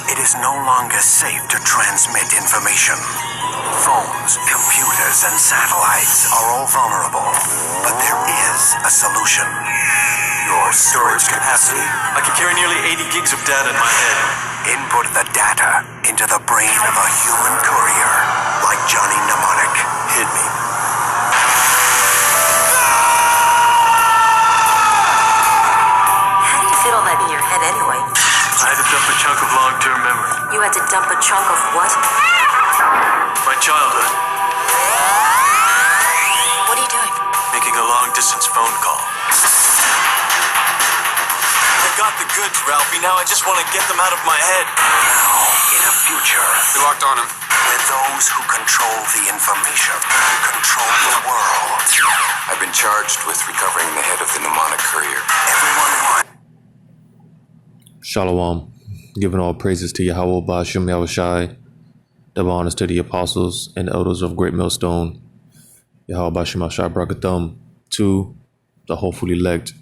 It is no longer safe to transmit information. Phones, computers, and satellites are all vulnerable, but there is a solution. Your storage capacity? I can carry nearly 80 gigs of data in my head. Input the data into the brain of a human courier, like Johnny Mnemonic. Hit me. How do you fit all that in your head anyway? I had to dump a chunk of long-term memory. You had to dump a chunk of what? My childhood. What are you doing? Making a long-distance phone call. I got the goods, Ralphie. Now I just want to get them out of my head. Now, in a future, We locked on him. where those who control the information control the world. I've been charged with recovering the head of the mnemonic courier. Everyone wants. Shalom, giving all praises to Yahweh Ba'ashem Yahushai, double honors to the apostles and elders of Great Millstone, Yahweh Ba'ashem Yahushai Brakathum, to the hopefully elect.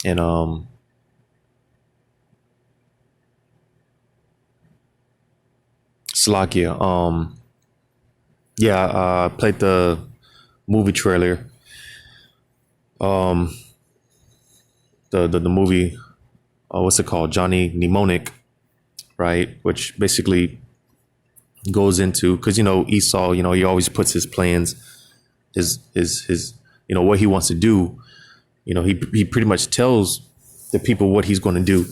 And Slakia, I played the movie trailer. The movie, what's it called? Johnny Mnemonic, right? Which basically goes into, because Esau, he always puts his plans, his what he wants to do. He pretty much tells the people what he's going to do,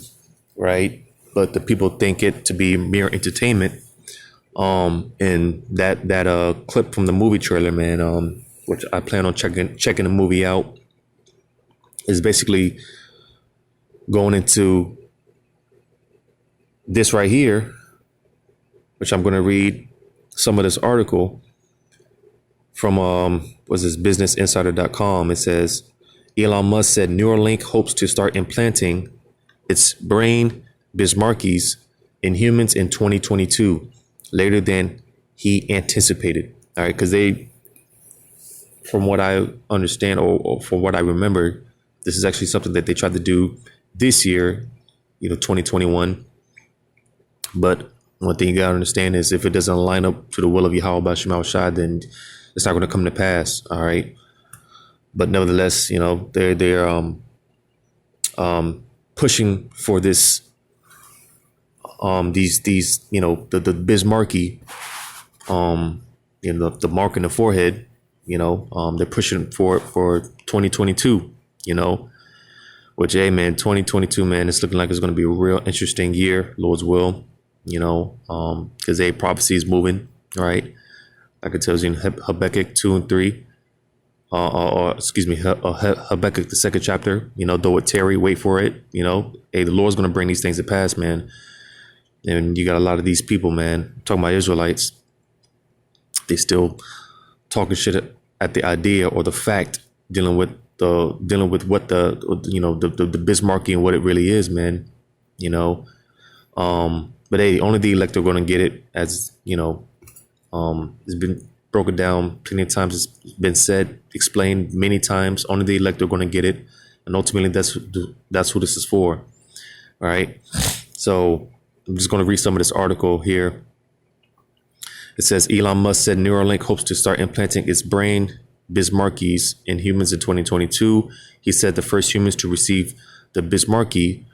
right? But the people think it to be mere entertainment. And that clip from the movie trailer, man, which I plan on checking the movie out, is basically going into this right here, which I'm going to read some of this article from businessinsider.com. It says, Elon Musk said Neuralink hopes to start implanting its brain Bismarckies in humans in 2022, later than he anticipated. All right, because from what I understand or from what I remember, this is actually something that they tried to do this year, 2021. But one thing you gotta understand is if it doesn't line up to the will of Yahweh Ba'ashem Yahushai, then it's not going to come to pass. All right. But nevertheless, they're pushing for this, these the Bismarcky, the mark in the forehead, they're pushing for 2022, which, hey, man, 2022, man, it's looking like it's going to be a real interesting year, Lord's will, because prophecy is moving, all right? Like it tells you in Habakkuk 2 and 3, Habakkuk, the second chapter, though it tarry, wait for it, hey, the Lord's going to bring these things to pass, man. And you got a lot of these people, man, talking about Israelites, they still talking shit at the idea or the fact, dealing with what the Bismarcky and what it really is, man. But hey, only the elect are going to get it, as it's been broken down plenty of times. It's been said, explained many times. Only the elect are going to get it, and ultimately that's who this is for. All right. So I'm just going to read some of this article here. It says Elon Musk said Neuralink hopes to start implanting its brain Bismarckies in humans in 2022. He said the first humans to receive the Bismarcky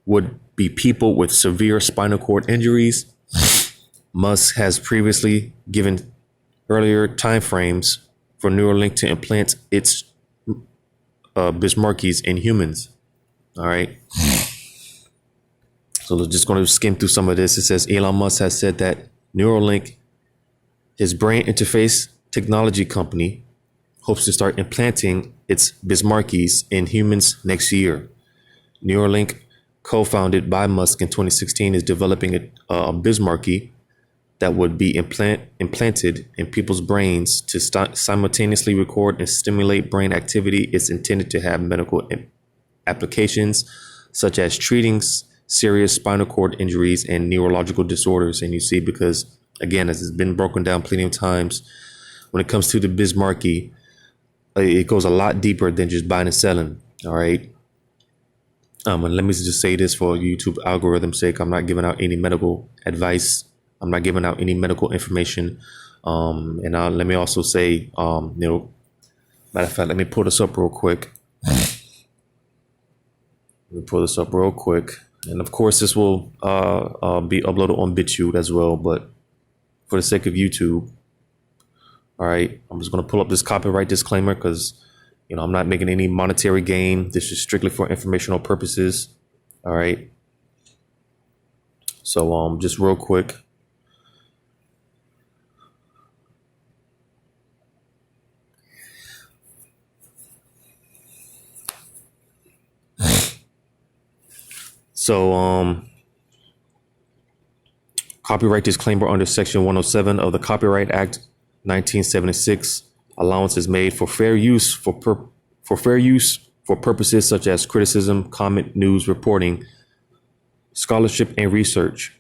would be people with severe spinal cord injuries. Musk has previously given earlier timeframes for Neuralink to implant its Bismarckies in humans. All right. So we're just going to skim through some of this. It says Elon Musk has said that Neuralink, his brain interface technology company, hopes to start implanting its Bismarckies in humans next year. Neuralink, co-founded by Musk in 2016, is developing a Bismarcky that would be implanted in people's brains to simultaneously record and stimulate brain activity. It's intended to have medical applications such as treating serious spinal cord injuries and neurological disorders. And you see, because again, as it's been broken down plenty of times, when it comes to the Bismarcky, it goes a lot deeper than just buying and selling. All right. And let me just say this for YouTube algorithm's sake. I'm not giving out any medical advice. I'm not giving out any medical information. And let me also say, matter of fact, let me pull this up real quick. And of course, this will be uploaded on BitChute as well. But for the sake of YouTube, all right, I'm just going to pull up this copyright disclaimer because, I'm not making any monetary gain. This is strictly for informational purposes. All right. So just real quick. So copyright disclaimer under Section 107 of the Copyright Act 1976. Allowance is made for fair use for purposes such as criticism, comment, news, reporting, scholarship, and research.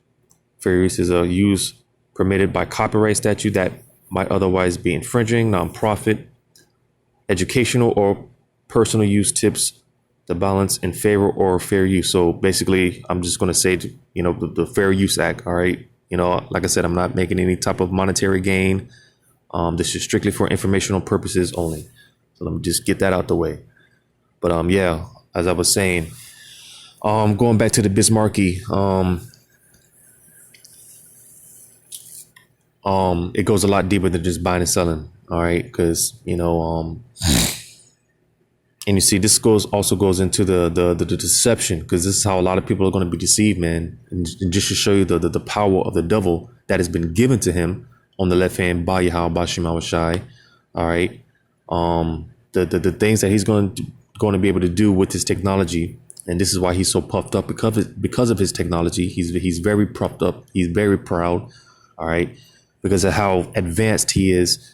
Fair use is a use permitted by copyright statute that might otherwise be infringing. Nonprofit, educational, or personal use tips the balance in favor or fair use. So basically, I'm just going to say, the Fair Use Act. All right. Like I said, I'm not making any type of monetary gain. This is strictly for informational purposes only. So let me just get that out the way. But yeah, as I was saying, going back to the Bismarcky, it goes a lot deeper than just buying and selling. All right, because and you see, this also goes into the deception, because this is how a lot of people are going to be deceived, man. And just to show you the power of the devil that has been given to him on the left hand by Yahweh Bashim Awashai. All right. The things that he's going to be able to do with his technology. And this is why he's so puffed up, because of his technology. He's very puffed up. He's very proud. All right. Because of how advanced he is,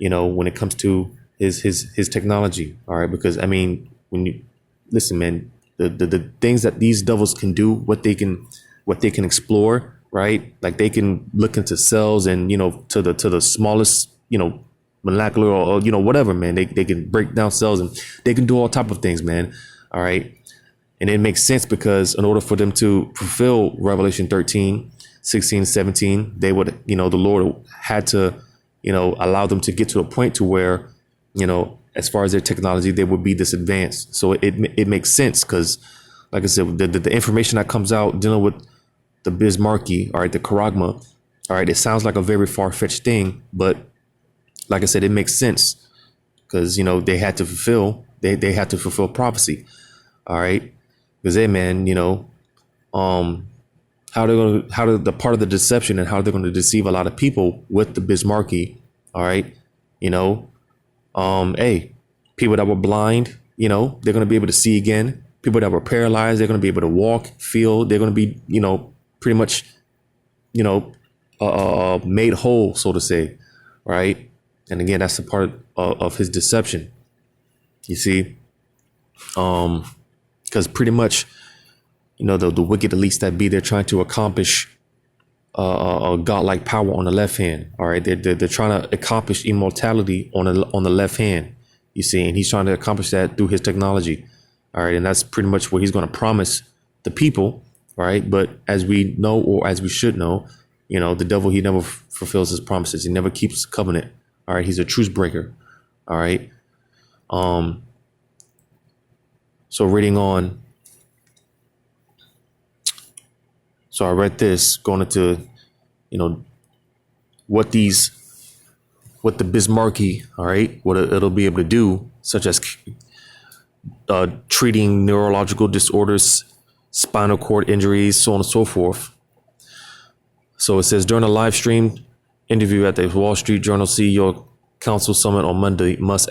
when it comes to his technology. All right. Because when you listen, man, the things that these devils can do, what they can explore, right? Like they can look into cells and, to the smallest, molecular or, whatever, man. They can break down cells and they can do all type of things, man. All right. And it makes sense because in order for them to fulfill Revelation 13, 16, 17, they would, the Lord had to, allow them to get to a point to where, as far as their technology, they would be this advanced. So it makes sense because, like I said, the information that comes out dealing with the Bismarcky, all right, the charagma, all right, it sounds like a very far-fetched thing, but like I said, it makes sense because, they had to fulfill prophecy, all right, because man, how the part of the deception and how they're going to deceive a lot of people with the Bismarcky, all right, people that were blind, they're going to be able to see again. People that were paralyzed, they're going to be able to walk, feel. They're going to be, pretty much, made whole, so to say, right? And again, that's the part of his deception. You see, because pretty much, the wicked elites that be, they're trying to accomplish a godlike power on the left hand. All right, they're trying to accomplish immortality on the left hand. You see, and he's trying to accomplish that through his technology. All right, and that's pretty much what he's going to promise the people. Right, but as we know, or as we should know, the devil, he never fulfills his promises. He never keeps his covenant. All right, he's a truce breaker. All right. So reading on. So I read this going into, what the Bismarcky, all right, what it'll be able to do, such as treating neurological disorders, spinal cord injuries, so on and so forth. So it says, during a live stream interview at the Wall Street Journal CEO Council Summit on Monday, Musk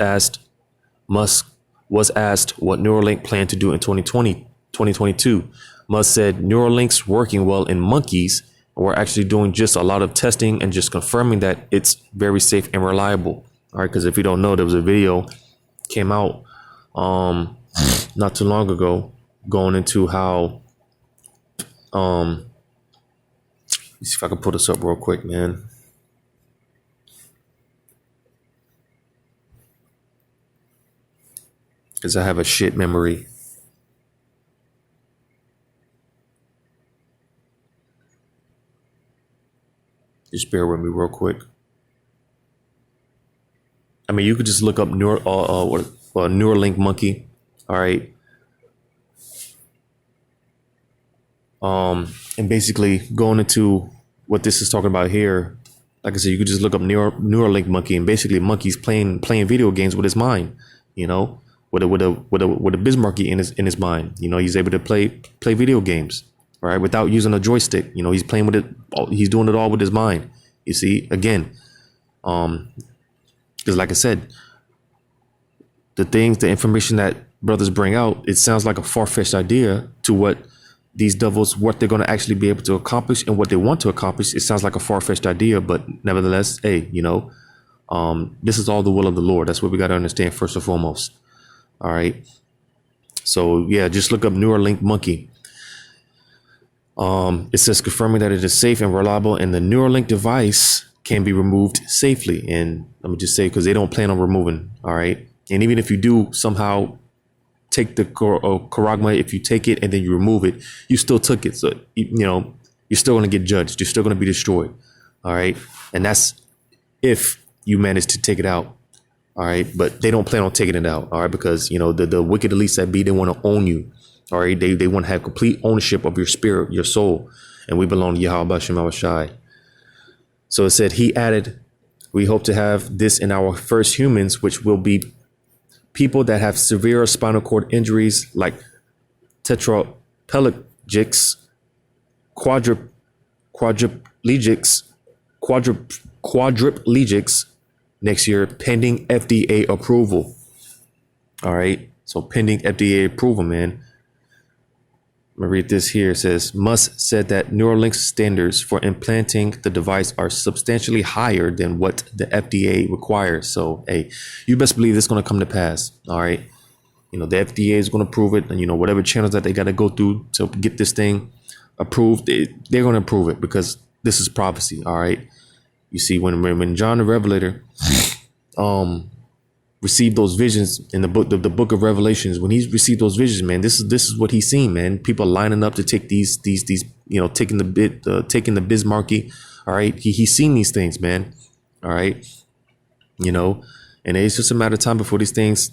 was asked what Neuralink planned to do in 2022. Musk said Neuralink's working well in monkeys, and we're actually doing just a lot of testing and just confirming that it's very safe and reliable. All right, because if you don't know, there was a video came out not too long ago going into how let me see if I can pull this up real quick, man. Because I have a shit memory. Just bear with me real quick. I mean, you could just look up Neuralink monkey. All right. And basically going into what this is talking about here, like I said, you could just look up Neuralink monkey, and basically monkey's playing video games with his mind, you know, with a Bismarcky in his mind. You know, he's able to play video games, right, without using a joystick. You know, he's playing with it. He's doing it all with his mind. You see, again, because like I said, the information that brothers bring out, it sounds like a far-fetched idea to what these devils, what they're going to actually be able to accomplish and what they want to accomplish. It sounds like a far-fetched idea, but nevertheless, hey, you know, this is all the will of the Lord. That's what we got to understand first and foremost. All right. So yeah, just look up Neuralink monkey. It says confirming that it is safe and reliable, and the Neuralink device can be removed safely. And let me just say, because they don't plan on removing. All right. And even if you do somehow take the charagma, if you take it and then you remove it, you still took it. So, you know, you're still going to get judged. You're still going to be destroyed. All right. And that's if you manage to take it out. All right. But they don't plan on taking it out. All right. Because, you know, the wicked elites that be, they want to own you. All right. They want to have complete ownership of your spirit, your soul. And we belong to Yahweh Shem Shai. So it said, he added, we hope to have this in our first humans, which will be people that have severe spinal cord injuries like tetraplegics, quadriplegics next year, pending FDA approval. All right. So pending FDA approval, man. I'm gonna read this here. It says, Musk said that Neuralink's standards for implanting the device are substantially higher than what the FDA requires. So, hey, you best believe this is going to come to pass. All right. You know, the FDA is going to approve it. And, you know, whatever channels that they got to go through to get this thing approved, they're going to approve it because this is prophecy. All right. You see, when John the Revelator received those visions in the book of Revelations, when he received those visions, man, this is what he's seen, man. People lining up to take these, you know, taking the Bismarcky. All right. He's seen these things, man. All right. You know, and it's just a matter of time before these things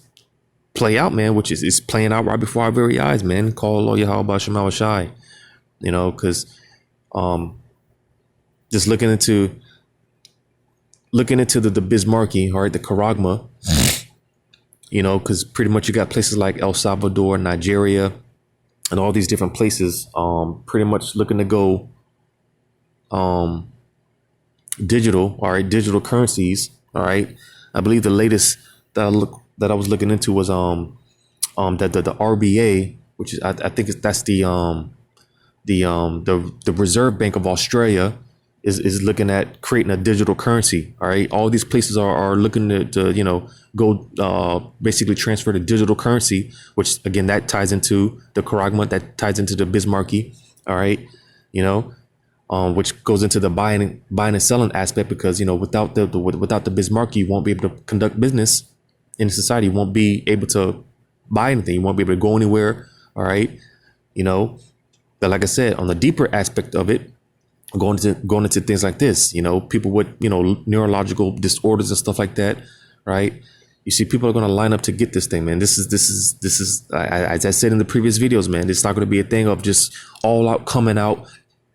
play out, man, which is playing out right before our very eyes, man. Call Allah Yahweh Shem Shai, you know, because just looking into the Bismarcky, all right, the charagma, you know, because pretty much you got places like El Salvador, Nigeria, and all these different places pretty much looking to go digital, all right, digital currencies, all right. I believe the latest that I was looking into was that the RBA, which is I think that's the Reserve Bank of Australia, is looking at creating a digital currency. All right. All these places are looking to you know, go basically transfer to digital currency, which again, that ties into the charagma, that ties into the Bismarcky. All right. You know, which goes into the buying and selling aspect, because, you know, without the Bismarcky, you won't be able to conduct business in society. You won't be able to buy anything. You won't be able to go anywhere. All right. You know, but like I said, on the deeper aspect of it, going into things like this, you know, people with, you know, neurological disorders and stuff like that, right? You see, people are going to line up to get this thing, man. This is as I said in the previous videos, man, it's not going to be a thing of just all out coming out,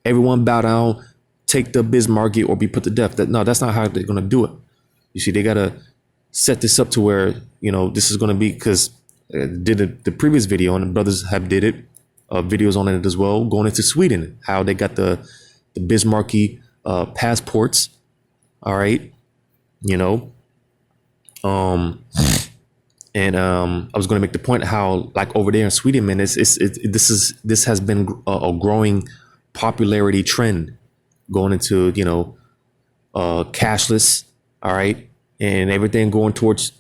everyone bow down, take the Bismarcky or be put to death. That's not how they're going to do it. You see, they got to set this up to where, you know, this is going to be, because did the previous video, and the brothers have did it, videos on it as well, going into Sweden, how they got the Bismarcky passports. All right. You know, and I was going to make the point how, like, over there in Sweden, man, this has been a growing popularity trend going into, you know, cashless. All right. And everything going towards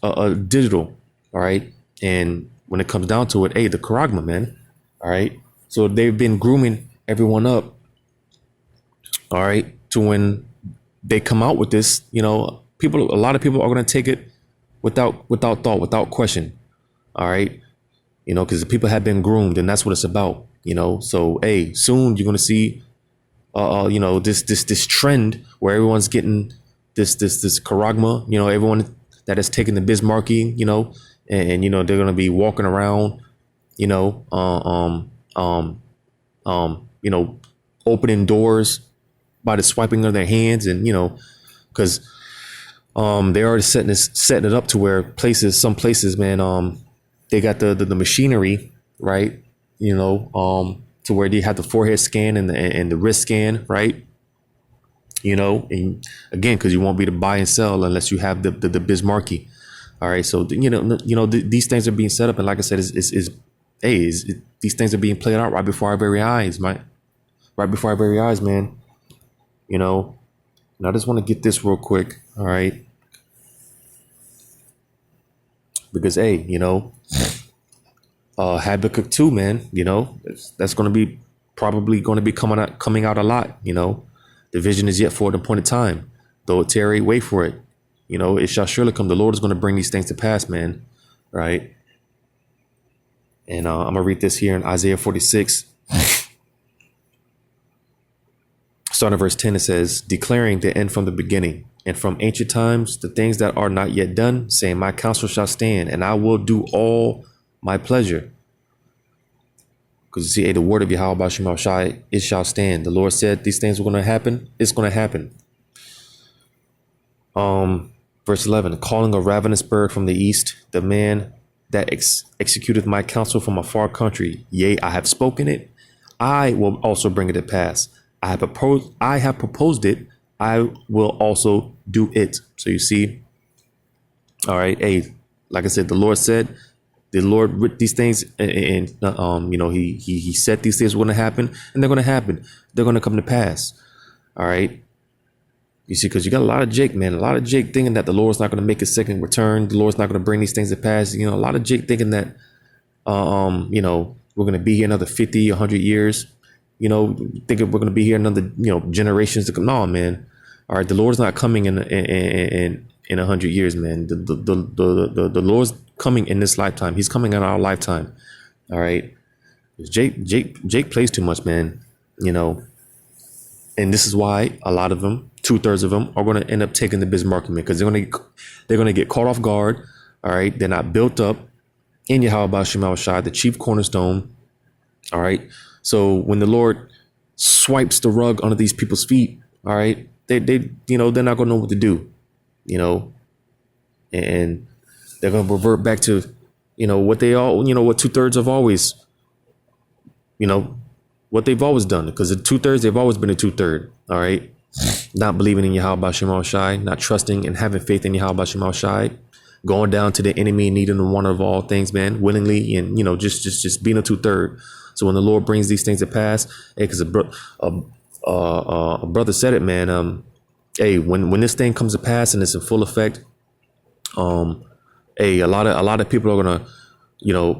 digital. All right. And when it comes down to it, hey, the charagma, man. All right. So they've been grooming everyone up. All right. To when they come out with this, you know, a lot of people are going to take it without thought, without question. All right. You know, because the people have been groomed, and that's what it's about, you know. So, hey, soon you're going to see this trend where everyone's getting this charagma, everyone that has taken the Bismarcky, and they're going to be walking around, opening doors by the swiping of their hands, and because they're already setting it up to where some places, man, they got the machinery, right, to where they have the forehead scan and the wrist scan, right, and again, because you won't be able to buy and sell unless you have the Bismarcky. All right, so these things are being set up, and like I said, these things are being played out right before our very eyes, man. Right before our very eyes, man. And I just want to get this real quick, all right? Because Habakkuk 2, man, that's going to be probably going to be coming out a lot. The vision is yet for an appointed time. Though it tarry, wait for it. It shall surely come. The Lord is going to bring these things to pass, man. Right. And I'm going to read this here in Isaiah 46. Starting at verse 10, it says, declaring the end from the beginning, and from ancient times the things that are not yet done, saying, my counsel shall stand, and I will do all my pleasure. Because you see, the word of Yahweh Shema Shai, it shall stand. The Lord said these things were going to happen. It's going to happen. Verse 11, calling a ravenous bird from the east, the man that executeth my counsel from a far country. Yea, I have spoken it. I will also bring it to pass. I have proposed it. I will also do it. So you see, all right. Hey, like I said, the Lord said, the Lord with these things, and he said these things were going to happen, and they're going to happen. They're going to come to pass. All right. You see, because you got a lot of Jake, man, a lot of Jake thinking that the Lord's not going to make a second return. The Lord's not going to bring these things to pass. A lot of Jake thinking that, we're going to be here another 50, 100 years. Thinking we're going to be here another, generations to come. No, man. All right, the Lord's not coming in 100 years, man. The Lord's coming in this lifetime. He's coming in our lifetime. All right. Jake plays too much, man. And this is why a lot of them, 2/3 of them, are going to end up taking the Bismarcky, man, because they're going to get caught off guard. All right, they're not built up in Yahweh Shema Shai, the chief cornerstone. All right, so when the Lord swipes the rug under these people's feet, all right, they're not going to know what to do, and they're going to revert back to what they all what 2/3 have always what they've always done, because the 2/3, they've always been a 2/3. All right. Not believing in Yahweh Shema Shai, not trusting and having faith in Yahweh Shema Shai, going down to the enemy and needing the one of all things, man, willingly, and, just being a 2/3. So when the Lord brings these things to pass, because a brother said it, man, when this thing comes to pass and it's in full effect, a lot of people are going to,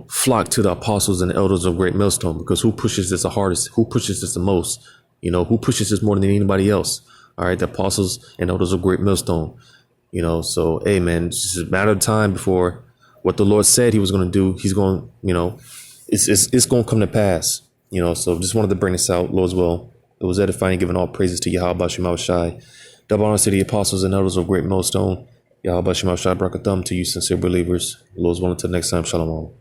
flock to the apostles and elders of Great Millstone, because who pushes this the hardest? Who pushes this the most? Who pushes this more than anybody else? All right, the apostles and elders of Great Millstone. So, hey, man, it's just a matter of time before what the Lord said he was going to do. He's going, it's going to come to pass. So just wanted to bring this out, Lord's will. It was edifying, giving all praises to Yahweh Shema Shai. Double honor to the apostles and elders of Great Millstone. Yahweh Shema Shai, brakathum to you, sincere believers. Lord's will, until next time, shalom.